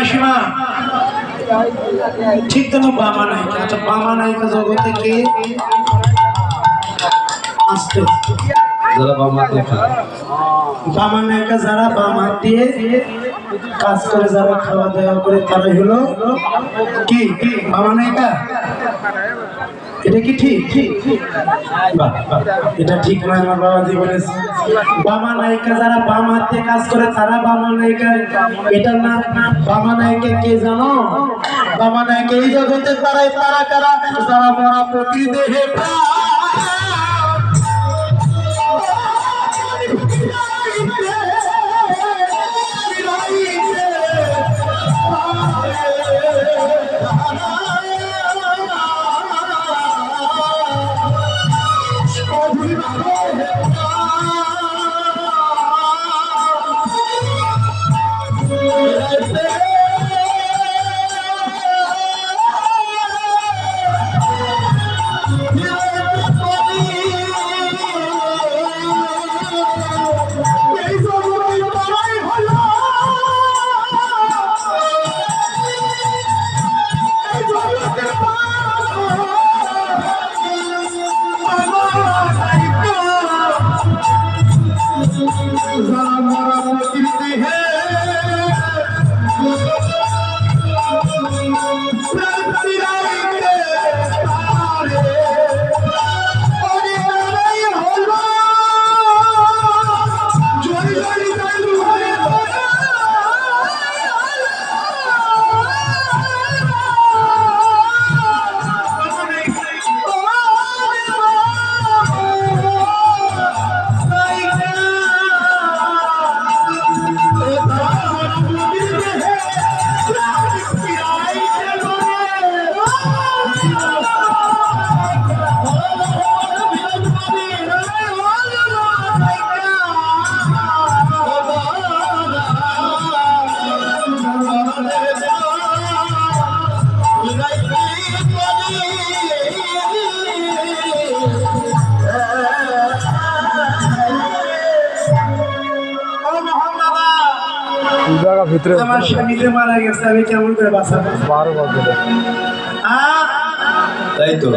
সীমা ঠিক তো বাবা নায়িকা। আচ্ছা, বাবা নায়িকা জগতে কে আসতে বাবা নায়িকা যারা বাম হাত দিয়ে কাজ করে, যারা খাওয়া দাওয়া করে, তারাই হলো কি বাবা নায়িকা। এটা কি ঠিক? এটা ঠিক নয়। আমার বাবাজি বলেছে বাবা নায়িকা যারা বাম হাত দিয়ে কাজ করে তারা বাবা নায়িকা। এটার নাম বাবা নায়িকা কে জানো? বাবা নায়িকা এই জগতে তারাই, তারা কারা? যারা মরা প্রতি দেহে ভিতরে আমার স্বামীতে মারা গেছে, আমি কেমন করে বাঁচাবো? 12 বছর তাই তো